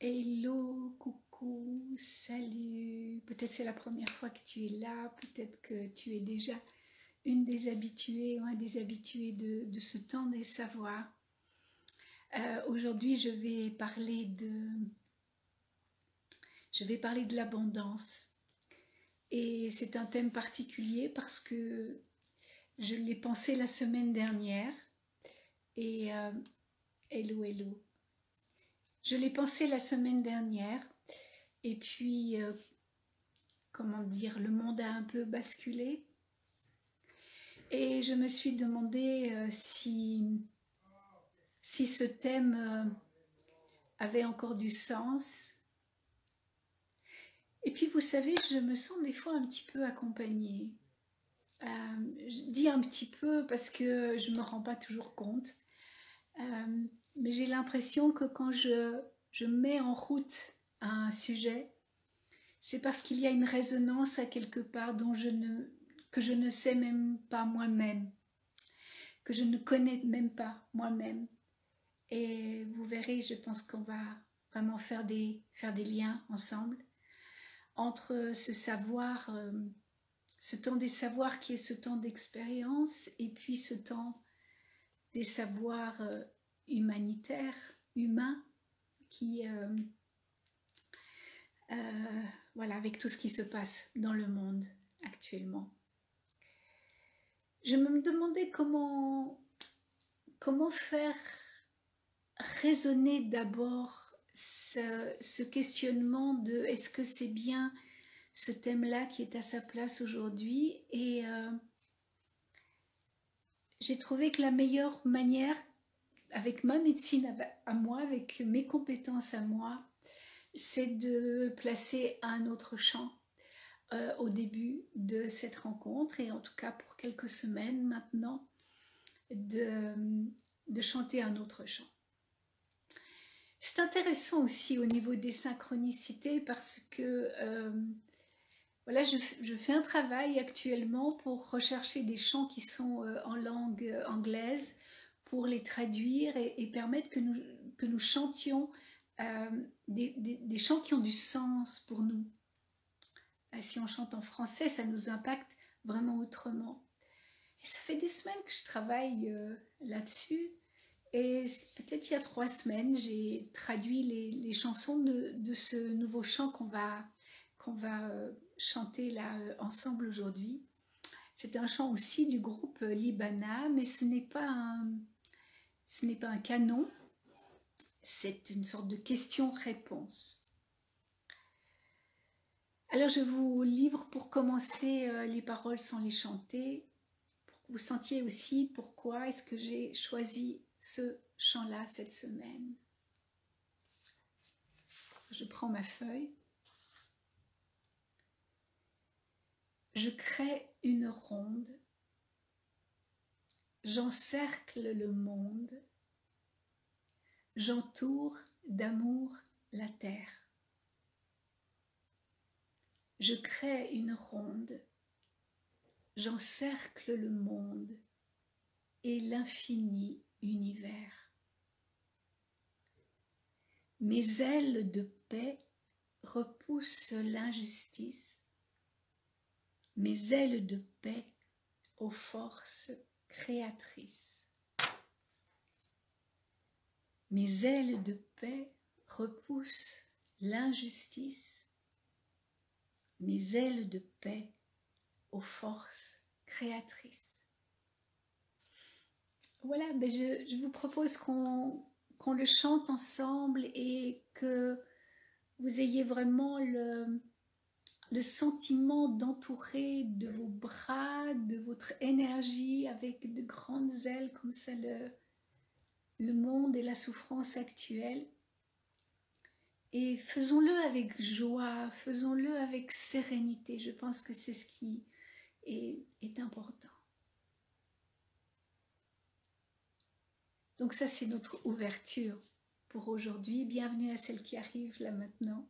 Hello, coucou, salut. Peut-être c'est la première fois que tu es là, peut-être que tu es déjà une des habituées ou un des habitués de ce temps des savoirs. Aujourd'hui, je vais parler de l'abondance. Et c'est un thème particulier parce que je l'ai pensé la semaine dernière. Et hello, hello. Je l'ai pensé la semaine dernière. Et puis, comment dire, le monde a un peu basculé. Et je me suis demandé si ce thème avait encore du sens. Et puis, vous savez, je me sens des fois un petit peu accompagnée. Je dis un petit peu parce que je ne me rends pas toujours compte. Mais j'ai l'impression que quand je mets en route un sujet, c'est parce qu'il y a une résonance à quelque part que je ne sais même pas moi-même, que je ne connais même pas moi-même. Et vous verrez, je pense qu'on va vraiment faire des liens ensemble entre ce savoir, ce temps des savoirs qui est ce temps d'expérience, et puis ce temps des savoirs humanitaires, humains, qui, voilà, avec tout ce qui se passe dans le monde actuellement. Je me demandais comment faire résonner d'abord ce questionnement de est-ce que c'est bien ce thème-là qui est à sa place aujourd'hui, et j'ai trouvé que la meilleure manière, avec ma médecine à moi, avec mes compétences à moi, c'est de placer un autre chant au début de cette rencontre, et en tout cas pour quelques semaines maintenant, de chanter un autre chant. C'est intéressant aussi au niveau des synchronicités parce que voilà, je fais un travail actuellement pour rechercher des chants qui sont en langue anglaise, pour les traduire et permettre que nous chantions des chants qui ont du sens pour nous. Si on chante en français, ça nous impacte vraiment autrement. Et ça fait des semaines que je travaille là-dessus. Et peut-être il y a 3 semaines, j'ai traduit les chansons de ce nouveau chant qu'on va chanter là ensemble aujourd'hui. C'est un chant aussi du groupe Libana, mais ce n'est pas un canon, c'est une sorte de question-réponse. Alors je vous livre pour commencer les paroles sans les chanter, pour que vous sentiez aussi pourquoi est-ce que j'ai choisi ce chant-là cette semaine. Je prends ma feuille. Je crée une ronde, j'encercle le monde, j'entoure d'amour la terre. Je crée une ronde, j'encercle le monde et l'infini univers. Mes ailes de paix repoussent l'injustice, mes ailes de paix aux forces créatrices. Mes ailes de paix repoussent l'injustice, mes ailes de paix aux forces créatrices. Voilà, je vous propose qu'on le chante ensemble et que vous ayez vraiment le sentiment d'entourer de vos bras, de votre énergie avec de grandes ailes comme ça le monde et la souffrance actuelle. Et faisons-le avec joie, faisons-le avec sérénité. Je pense que c'est ce qui est important. Donc ça, c'est notre ouverture pour aujourd'hui. Bienvenue à celle qui arrive là maintenant.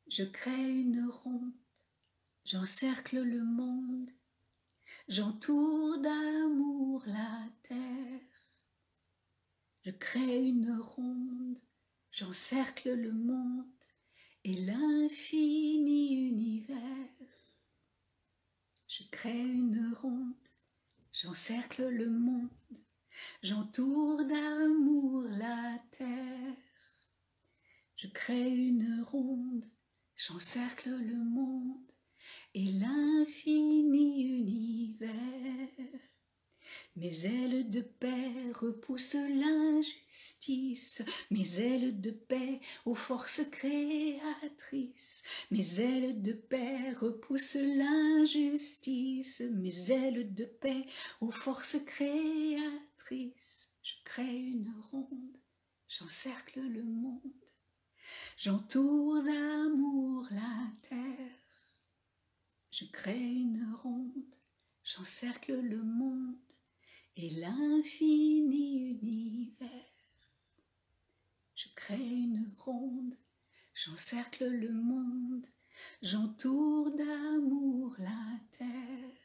Je crée une ronde, j'encercle le monde, j'entoure d'amour la terre. Je crée une ronde, j'encercle le monde et l'infini univers. Je crée une ronde, j'encercle le monde, j'entoure d'amour la terre. Je crée une ronde, j'encercle le monde et l'infini univers. Mes ailes de paix repoussent l'injustice, mes ailes de paix aux forces créatrices. Mes ailes de paix repoussent l'injustice, mes ailes de paix aux forces créatrices. Je crée une ronde, j'encercle le monde, j'entoure d'amour la terre. Je crée une ronde, j'encercle le monde et l'infini univers. Je crée une ronde, j'encercle le monde, j'entoure d'amour la terre.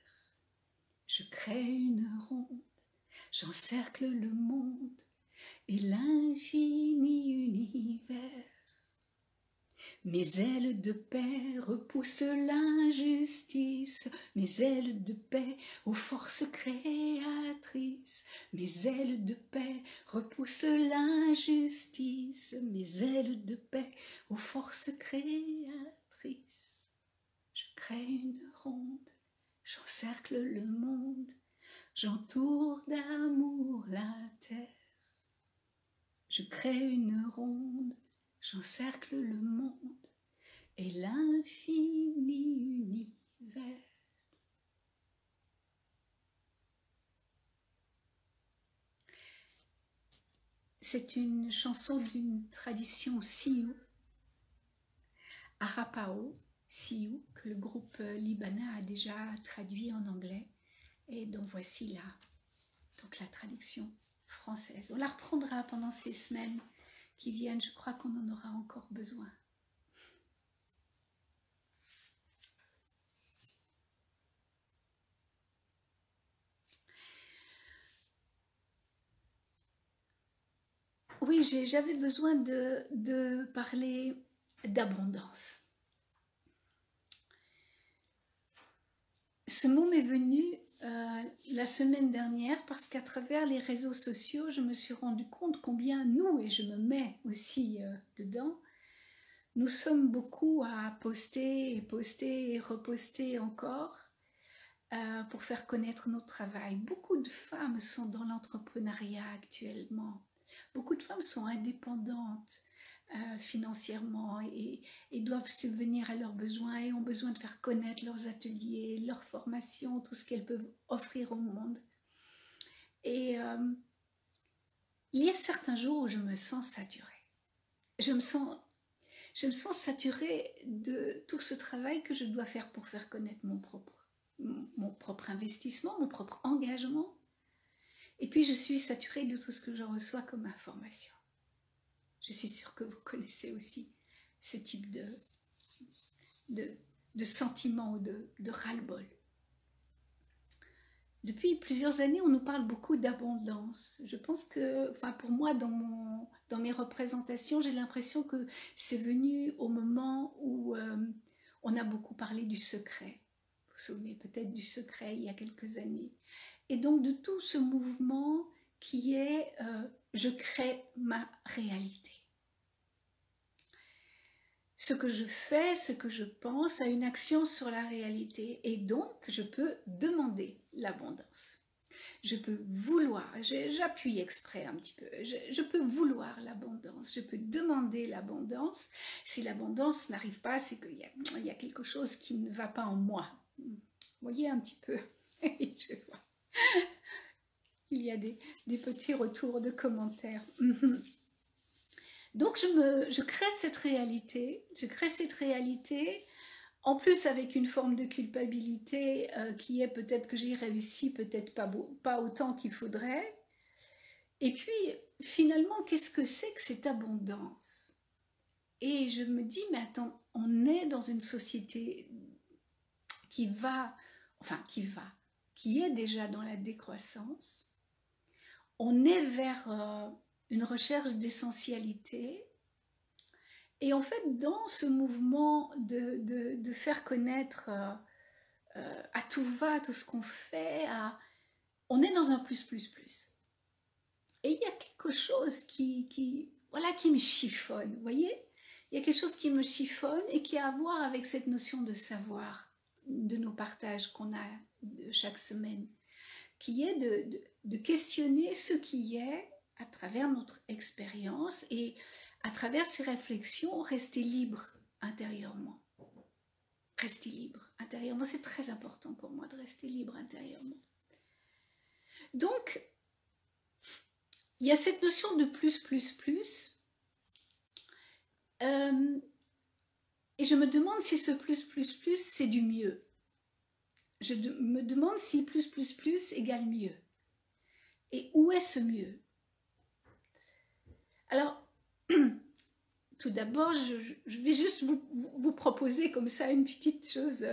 Je crée une ronde, j'encercle le monde et l'infini univers. Mes ailes de paix repoussent l'injustice, mes ailes de paix aux forces créatrices. Mes ailes de paix repoussent l'injustice, mes ailes de paix aux forces créatrices. Je crée une ronde, j'encercle le monde, j'entoure d'amour la terre. Je crée une ronde, j'encercle le monde et l'infini univers. C'est une chanson d'une tradition Sioux, Arapao, Sioux, que le groupe libanais a déjà traduit en anglais. Et donc voici là, donc la traduction française. On la reprendra pendant ces semaines qui viennent, je crois qu'on en aura encore besoin. Oui, j'avais besoin de parler d'abondance. Ce mot m'est venu la semaine dernière parce qu'à travers les réseaux sociaux, je me suis rendu compte combien nous, et je me mets aussi dedans, nous sommes beaucoup à poster et reposter encore pour faire connaître notre travail. Beaucoup de femmes sont dans l'entrepreneuriat actuellement. Beaucoup de femmes sont indépendantes financièrement et doivent subvenir à leurs besoins et ont besoin de faire connaître leurs ateliers, leurs formations, tout ce qu'elles peuvent offrir au monde. Et il y a certains jours où je me sens saturée. Je me sens saturée de tout ce travail que je dois faire pour faire connaître mon propre investissement, mon propre engagement. Et puis je suis saturée de tout ce que je reçois comme information. Je suis sûre que vous connaissez aussi ce type de sentiment ou de ras-le-bol. Depuis plusieurs années, on nous parle beaucoup d'abondance. Je pense que, enfin pour moi, dans mes représentations, j'ai l'impression que c'est venu au moment où on a beaucoup parlé du secret. Vous vous souvenez peut-être du secret il y a quelques années. Et donc de tout ce mouvement qui est je crée ma réalité. Ce que je fais, ce que je pense a une action sur la réalité et donc je peux demander l'abondance. Je peux vouloir, j'appuie exprès un petit peu, je peux vouloir l'abondance, je peux demander l'abondance. Si l'abondance n'arrive pas, c'est qu'il y a quelque chose qui ne va pas en moi. Vous voyez un petit peu, je vois. Il y a des petits retours de commentaires. Donc je crée cette réalité, en plus avec une forme de culpabilité qui est peut-être que j'ai réussi, peut-être pas autant qu'il faudrait. Et puis finalement, qu'est-ce que c'est que cette abondance? Et je me dis, mais attends, on est dans une société qui est déjà dans la décroissance. On est vers une recherche d'essentialité. Et en fait, dans ce mouvement de faire connaître à tout va, tout ce qu'on fait, on est dans un plus, plus, plus. Et il y a quelque chose voilà, qui me chiffonne, vous voyez? Il y a quelque chose qui me chiffonne et qui a à voir avec cette notion de savoir, de nos partages qu'on a chaque semaine, qui est de questionner ce qui est à travers notre expérience et à travers ces réflexions, rester libre intérieurement. Rester libre intérieurement, c'est très important pour moi de rester libre intérieurement. Donc, il y a cette notion de plus, plus, plus. Et je me demande si ce plus, plus, plus, c'est du mieux. Je me demande si plus, plus, plus égale mieux. Et où est ce mieux? Alors, tout d'abord, je vais juste vous proposer comme ça une petite chose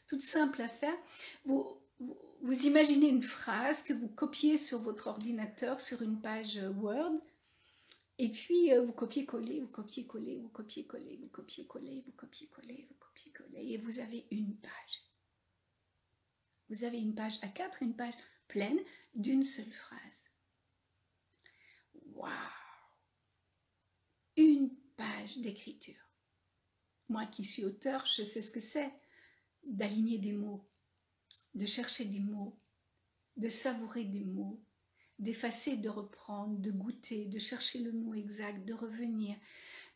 toute simple à faire. Vous imaginez une phrase que vous copiez sur votre ordinateur, sur une page Word, et puis vous copiez-collez, vous copiez-collez, vous copiez-collez, vous copiez-collez, vous copiez-collez, vous copiez-collez, et vous avez une page. Vous avez une page A4, une page pleine d'une seule phrase. Waouh! Une page d'écriture. Moi qui suis auteur, je sais ce que c'est d'aligner des mots, de chercher des mots, de savourer des mots, d'effacer, de reprendre, de goûter, de chercher le mot exact, de revenir,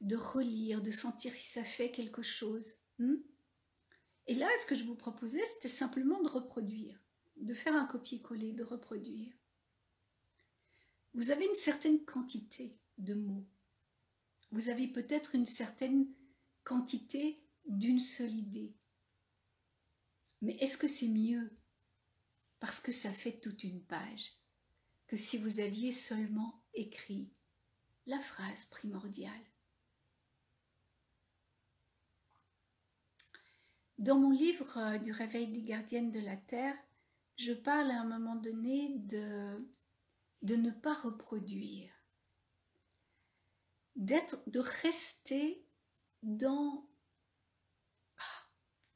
de relire, de sentir si ça fait quelque chose. Et là, ce que je vous proposais, c'était simplement de reproduire, de faire un copier-coller, de reproduire. Vous avez une certaine quantité de mots. Vous avez peut-être une certaine quantité d'une seule idée. Mais est-ce que c'est mieux parce que ça fait toute une page que si vous aviez seulement écrit la phrase primordiale? Dans mon livre du réveil des gardiennes de la Terre, je parle à un moment donné de ne pas reproduire, de rester dans,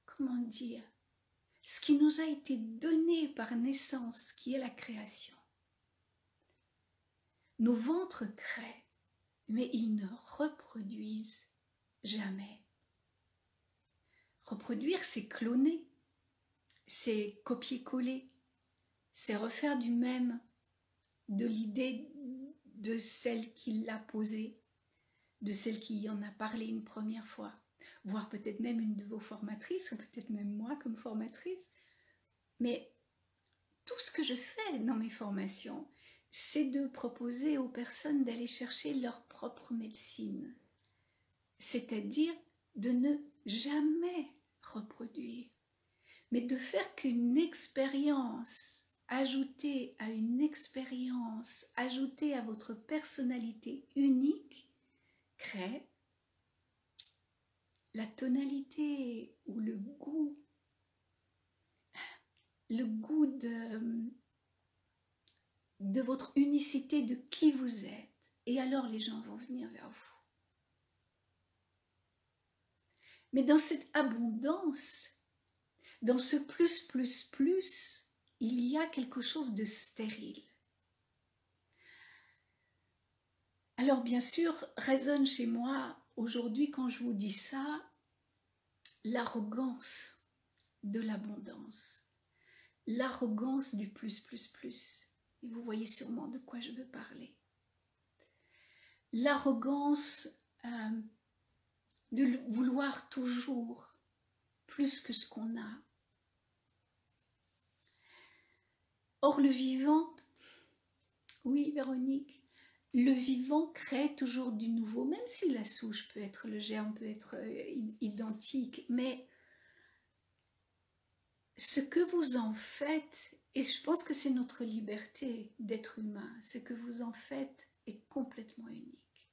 comment dire, ce qui nous a été donné par naissance, qui est la création. Nos ventres créent, mais ils ne reproduisent jamais. Reproduire, c'est cloner, c'est copier-coller, c'est refaire du même, de l'idée de celle qui l'a posée, de celle qui en a parlé une première fois, voire peut-être même une de vos formatrices, ou peut-être même moi comme formatrice. Mais tout ce que je fais dans mes formations, c'est de proposer aux personnes d'aller chercher leur propre médecine, c'est-à-dire de ne jamais reproduire, mais de faire qu'une expérience ajoutée à une expérience, ajoutée à votre personnalité unique, crée la tonalité ou le goût de votre unicité, de qui vous êtes. Et alors les gens vont venir vers vous. Mais dans cette abondance, dans ce plus, plus, plus, il y a quelque chose de stérile. Alors bien sûr, résonne chez moi aujourd'hui quand je vous dis ça, l'arrogance de l'abondance, l'arrogance du plus, plus, plus. Et vous voyez sûrement de quoi je veux parler. L'arrogance de vouloir toujours plus que ce qu'on a. Or le vivant, oui Véronique, le vivant crée toujours du nouveau, même si la souche peut être, le germe peut être identique, mais ce que vous en faites, et je pense que c'est notre liberté d'être humain, ce que vous en faites est complètement unique.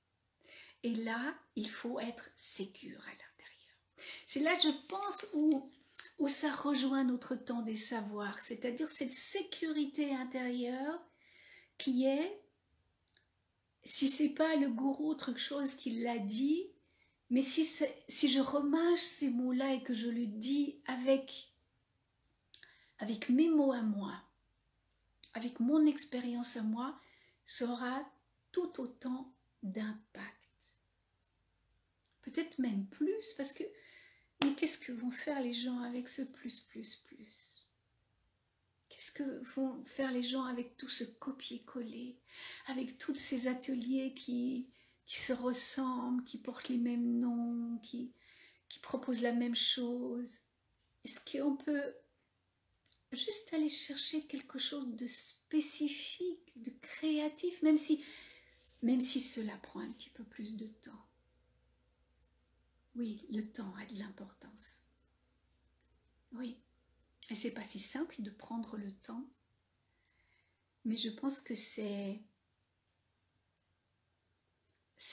Et là, il faut être sécure à l'intérieur. C'est là, je pense, où ça rejoint notre temps des savoirs, c'est-à-dire cette sécurité intérieure qui est si c'est pas le gourou autre chose qui l'a dit, mais si je remâche ces mots-là et que je le dis avec mes mots à moi, avec mon expérience à moi, ça aura tout autant d'impact. Peut-être même plus, parce que, mais qu'est-ce que vont faire les gens avec ce plus? Qu'est-ce que vont faire les gens avec tout ce copier-coller, avec tous ces ateliers qui se ressemblent, qui portent les mêmes noms, qui proposent la même chose? Est-ce qu'on peut juste aller chercher quelque chose de spécifique, de créatif, même si cela prend un petit peu plus de temps? Oui, le temps a de l'importance. Oui, et c'est pas si simple de prendre le temps, mais je pense que c'est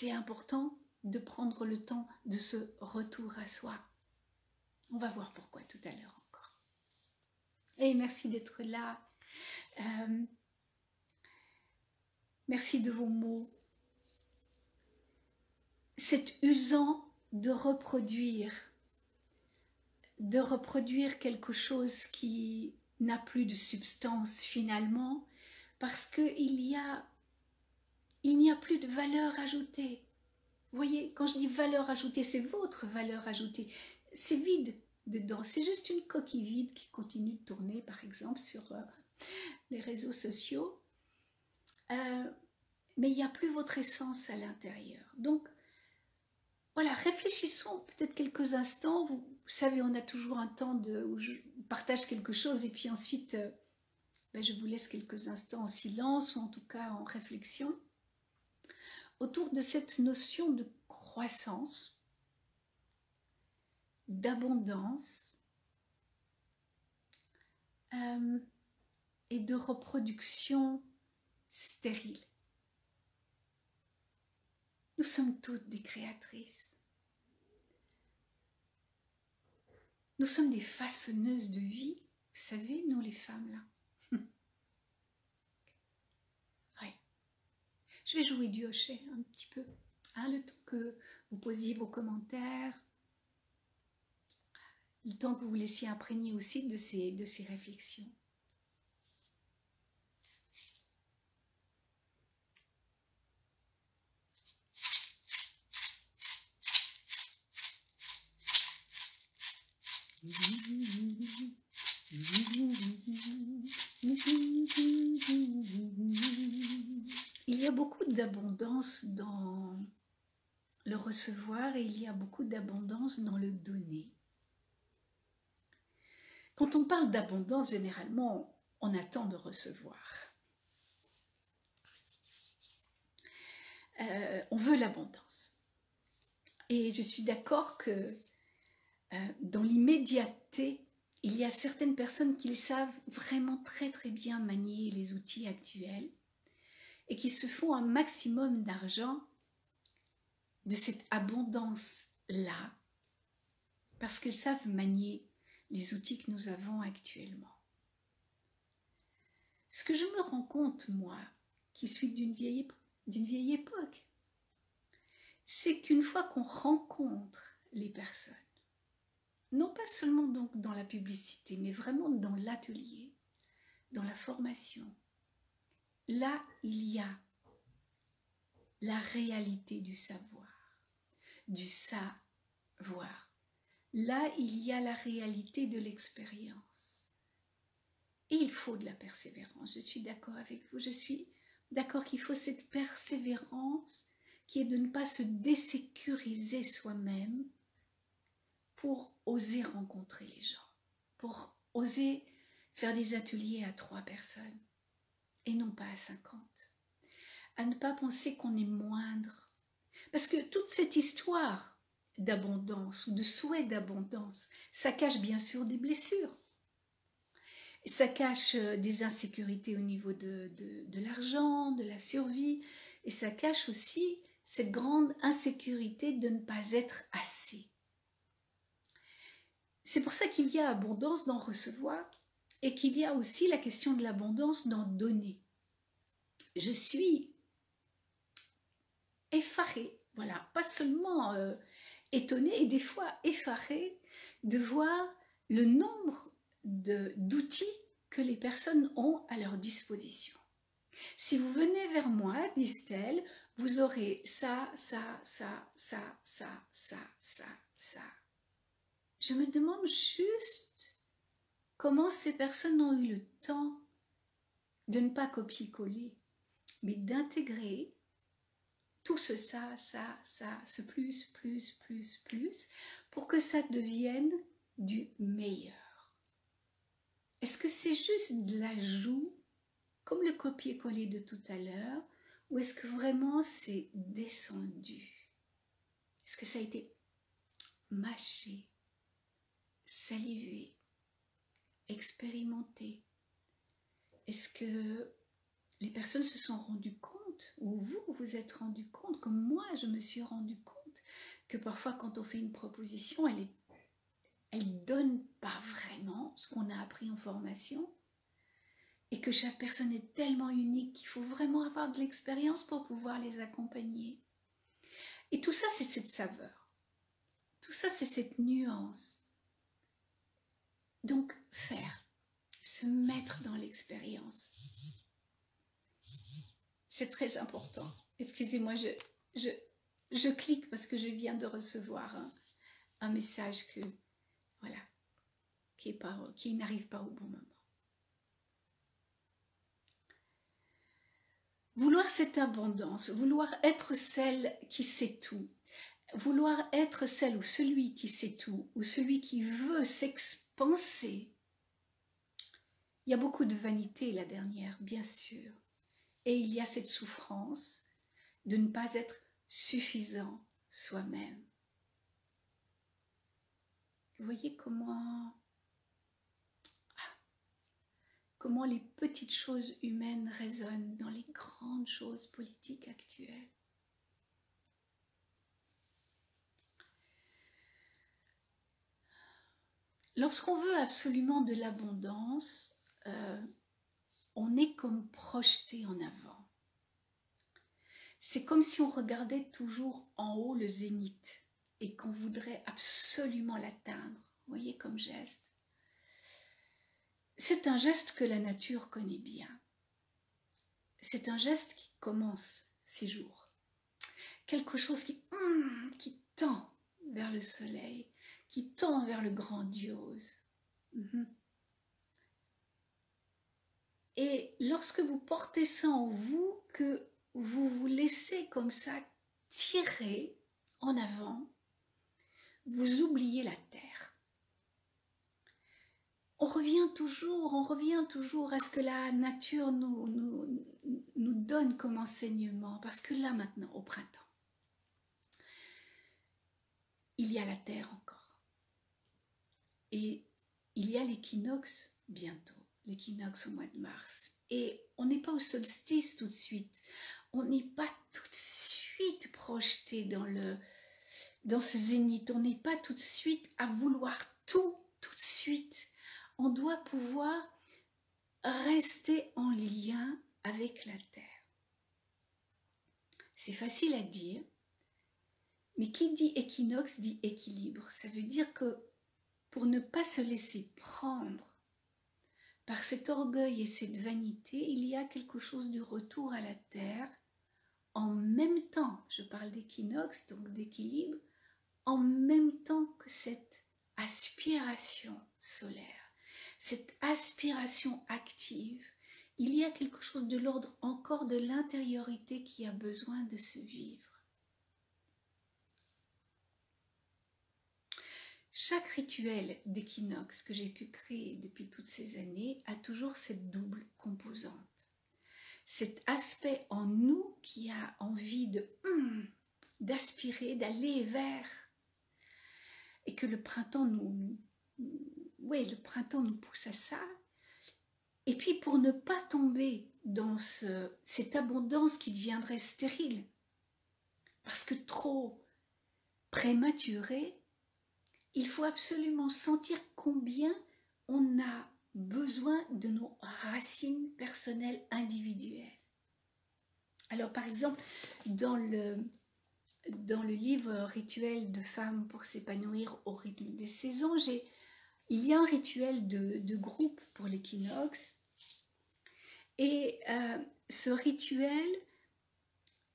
important de prendre le temps de ce retour à soi. On va voir pourquoi tout à l'heure encore. Et merci d'être là. Merci de vos mots. C'est usant de reproduire quelque chose qui n'a plus de substance finalement, parce qu'il n'y a plus de valeur ajoutée. Vous voyez, quand je dis valeur ajoutée, c'est votre valeur ajoutée. C'est vide dedans, c'est juste une coquille vide qui continue de tourner, par exemple, sur les réseaux sociaux. Mais il n'y a plus votre essence à l'intérieur. Donc, voilà, réfléchissons peut-être quelques instants. Vous savez, on a toujours un temps où je partage quelque chose et puis ensuite, je vous laisse quelques instants en silence ou en tout cas en réflexion autour de cette notion de croissance, d'abondance et de reproduction stérile. Nous sommes toutes des créatrices. Nous sommes des façonneuses de vie, vous savez, nous les femmes là. Ouais. Je vais jouer du hochet un petit peu, le temps que vous posiez vos commentaires, le temps que vous laissiez imprégner aussi de ces réflexions. Il y a beaucoup d'abondance dans le recevoir et il y a beaucoup d'abondance dans le donner. Quand on parle d'abondance, généralement, on attend de recevoir. On veut l'abondance. Et je suis d'accord que dans l'immédiateté, il y a certaines personnes qui savent vraiment très très bien manier les outils actuels et qui se font un maximum d'argent de cette abondance-là parce qu'elles savent manier les outils que nous avons actuellement. Ce que je me rends compte, moi, qui suis d'une vieille époque, c'est qu'une fois qu'on rencontre les personnes, non pas seulement donc dans la publicité, mais vraiment dans l'atelier, dans la formation, là, il y a la réalité du savoir, du savoir. Là, il y a la réalité de l'expérience. Et il faut de la persévérance. Je suis d'accord avec vous. Je suis d'accord qu'il faut cette persévérance qui est de ne pas se désécuriser soi-même pour oser rencontrer les gens, pour oser faire des ateliers à 3 personnes et non pas à 50. À ne pas penser qu'on est moindre. Parce que toute cette histoire d'abondance ou de souhait d'abondance, ça cache bien sûr des blessures. Ça cache des insécurités au niveau de l'argent, de la survie, et ça cache aussi cette grande insécurité de ne pas être assez. C'est pour ça qu'il y a abondance dans recevoir et qu'il y a aussi la question de l'abondance dans donner. Je suis effarée, voilà, pas seulement étonnée, et des fois effarée de voir le nombre d'outils que les personnes ont à leur disposition. Si vous venez vers moi, disent-elles, vous aurez ça, ça, ça, ça, ça, ça, ça, ça. Je me demande juste comment ces personnes ont eu le temps de ne pas copier-coller, mais d'intégrer tout ce ça, ce plus, pour que ça devienne du meilleur. Est-ce que c'est juste de l'ajout, comme le copier-coller de tout à l'heure, ou est-ce que vraiment c'est descendu? Est-ce que ça a été mâché, salivé, expérimenté? Est-ce que les personnes se sont rendues compte, ou vous vous êtes rendu compte, comme moi je me suis rendu compte, que parfois quand on fait une proposition, elle donne pas vraiment ce qu'on a appris en formation, et que chaque personne est tellement unique qu'il faut vraiment avoir de l'expérience pour pouvoir les accompagner. Et tout ça, c'est cette saveur. Tout ça, c'est cette nuance. Donc, faire, se mettre dans l'expérience. C'est très important. Excusez-moi, je clique parce que je viens de recevoir un message que, voilà, qui n'arrive pas au bon moment. Vouloir cette abondance, vouloir être celle qui sait tout, vouloir être celle ou celui qui sait tout, ou celui qui veut s'expanser. Il y a beaucoup de vanité la dernière, bien sûr. Et il y a cette souffrance de ne pas être suffisant soi-même. Vous voyez comment les petites choses humaines résonnent dans les grandes choses politiques actuelles. Lorsqu'on veut absolument de l'abondance, on est comme projeté en avant. C'est comme si on regardait toujours en haut le zénith et qu'on voudrait absolument l'atteindre. Vous voyez comme geste. C'est un geste que la nature connaît bien. C'est un geste qui commence ses jours. Quelque chose qui tend vers le soleil, qui tend vers le grandiose. Et lorsque vous portez ça en vous, que vous vous laissez comme ça tirer en avant, vous oubliez la terre. On revient toujours à ce que la nature nous donne comme enseignement, parce que là maintenant, au printemps, il y a la terre encore. Et il y a l'équinoxe bientôt, l'équinoxe au mois de mars. Et on n'est pas au solstice tout de suite. On n'est pas tout de suite projeté dans ce zénith. On n'est pas tout de suite à vouloir tout de suite. On doit pouvoir rester en lien avec la terre. C'est facile à dire, mais qui dit équinoxe dit équilibre. Ça veut dire que pour ne pas se laisser prendre par cet orgueil et cette vanité, il y a quelque chose du retour à la terre, en même temps, je parle d'équinoxe, donc d'équilibre, en même temps que cette aspiration solaire, cette aspiration active, il y a quelque chose de l'ordre encore de l'intériorité qui a besoin de se vivre. Chaque rituel d'équinoxe que j'ai pu créer depuis toutes ces années a toujours cette double composante. Cet aspect en nous qui a envie d'aspirer, d'aller vers, et que le printemps nous pousse à ça. Et puis pour ne pas tomber dans cette abondance qui deviendrait stérile, parce que trop prématurée, il faut absolument sentir combien on a besoin de nos racines personnelles individuelles. Alors par exemple, dans dans le livre Rituel de femmes pour s'épanouir au rythme des saisons, il y a un rituel de groupe pour l'équinoxe. Et ce rituel,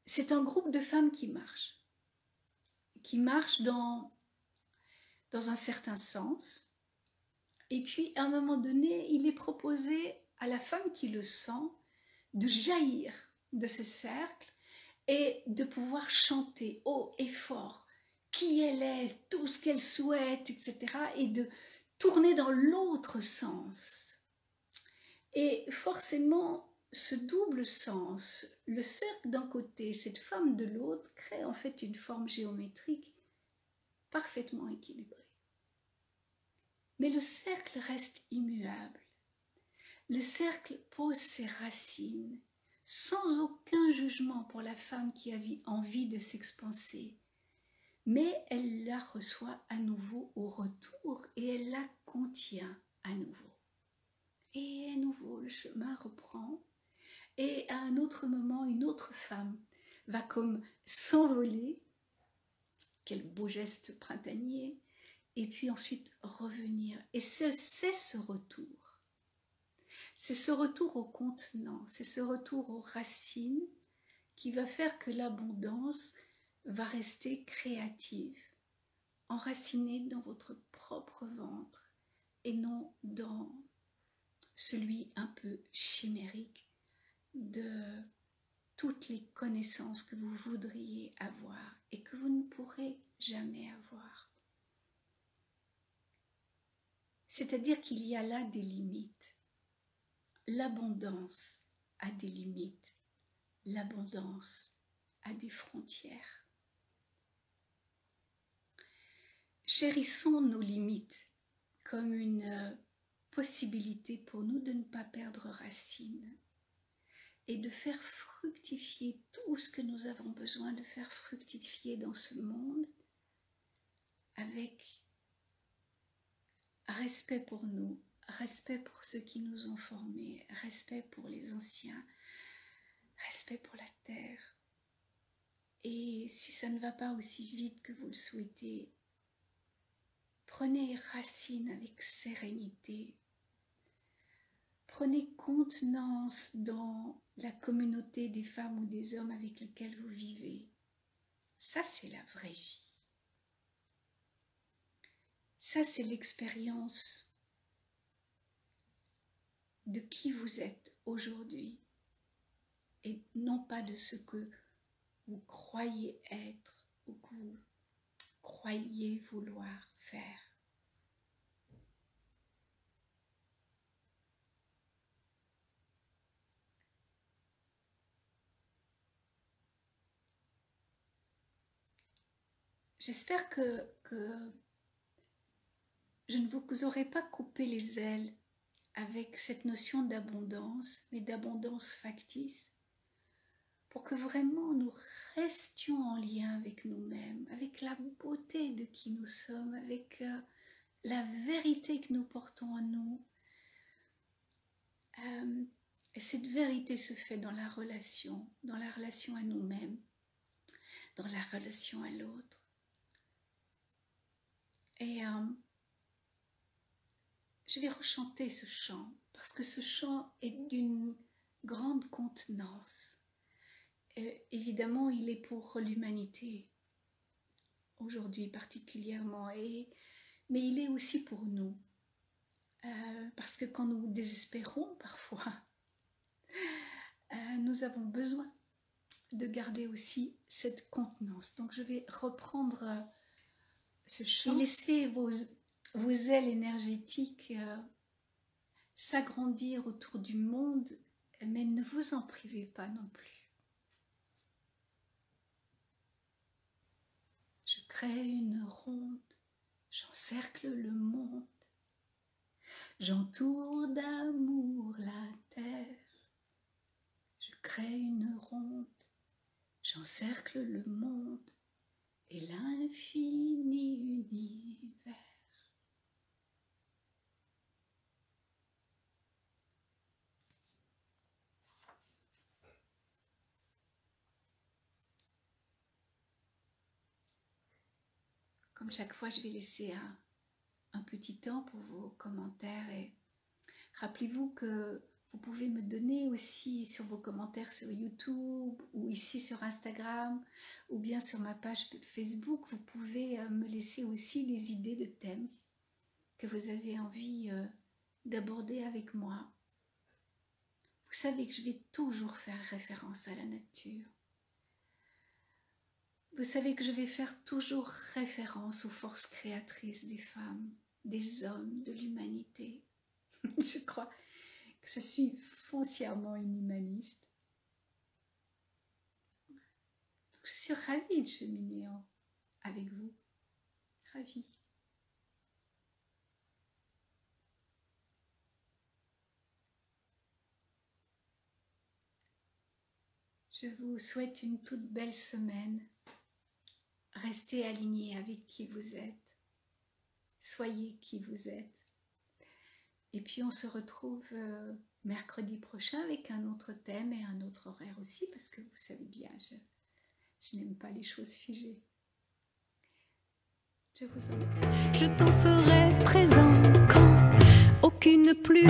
c'est un groupe de femmes qui marchent dans un certain sens. Et puis, à un moment donné, il est proposé à la femme qui le sent de jaillir de ce cercle et de pouvoir chanter haut et fort qui elle est, tout ce qu'elle souhaite, etc. et de tourner dans l'autre sens. Et forcément, ce double sens, le cercle d'un côté, cette femme de l'autre, crée en fait une forme géométrique parfaitement équilibrée. Mais le cercle reste immuable. Le cercle pose ses racines, sans aucun jugement pour la femme qui a envie de s'expanser. Mais elle la reçoit à nouveau au retour et elle la contient à nouveau. Et à nouveau, le chemin reprend. Et à un autre moment, une autre femme va comme s'envoler. Quel beau geste printanier. Et puis ensuite revenir. Et c'est ce retour. C'est ce retour au contenant, c'est ce retour aux racines qui va faire que l'abondance va rester créative, enracinée dans votre propre ventre et non dans celui un peu chimérique de toutes les connaissances que vous voudriez avoir et que vous ne pourrez jamais avoir. C'est-à-dire qu'il y a là des limites. L'abondance a des limites. L'abondance a des frontières. Chérissons nos limites comme une possibilité pour nous de ne pas perdre racine et de faire fructifier tout ce que nous avons besoin de faire fructifier dans ce monde avec respect pour nous, respect pour ceux qui nous ont formés, respect pour les anciens, respect pour la terre. Et si ça ne va pas aussi vite que vous le souhaitez, prenez racine avec sérénité. Prenez contenance dans la communauté des femmes ou des hommes avec lesquels vous vivez. Ça, c'est la vraie vie. Ça, c'est l'expérience de qui vous êtes aujourd'hui et non pas de ce que vous croyez être ou que vous croyez vouloir faire. J'espère que je ne vous aurai pas coupé les ailes avec cette notion d'abondance, mais d'abondance factice, pour que vraiment nous restions en lien avec nous-mêmes, avec la beauté de qui nous sommes, avec la vérité que nous portons en nous. Et cette vérité se fait dans la relation à nous-mêmes, dans la relation à l'autre. Et je vais rechanter ce chant, parce que ce chant est d'une grande contenance. Évidemment, il est pour l'humanité, aujourd'hui particulièrement, mais il est aussi pour nous. Parce que quand nous désespérons parfois, nous avons besoin de garder aussi cette contenance. Donc je vais reprendre ce chant et laisser vos ailes énergétiques s'agrandir autour du monde, mais ne vous en privez pas non plus. Je crée une ronde, j'encercle le monde, j'entoure d'amour la terre. Je crée une ronde, j'encercle le monde et l'infini univers. comme chaque fois, je vais laisser un petit temps pour vos commentaires. Et rappelez-vous que vous pouvez me donner aussi sur vos commentaires sur YouTube ou ici sur Instagram ou bien sur ma page Facebook. Vous pouvez me laisser aussi les idées de thèmes que vous avez envie d'aborder avec moi. Vous savez que je vais toujours faire référence à la nature. Vous savez que je vais faire toujours référence aux forces créatrices des femmes, des hommes, de l'humanité. Je crois que je suis foncièrement une humaniste. Donc je suis ravie de cheminer avec vous. Ravie. Je vous souhaite une toute belle semaine. Restez alignés avec qui vous êtes. Soyez qui vous êtes. Et puis on se retrouve mercredi prochain avec un autre thème et un autre horaire aussi, parce que vous savez bien, je n'aime pas les choses figées. Je vous embrasse. Je t'en ferai présent quand aucune pluie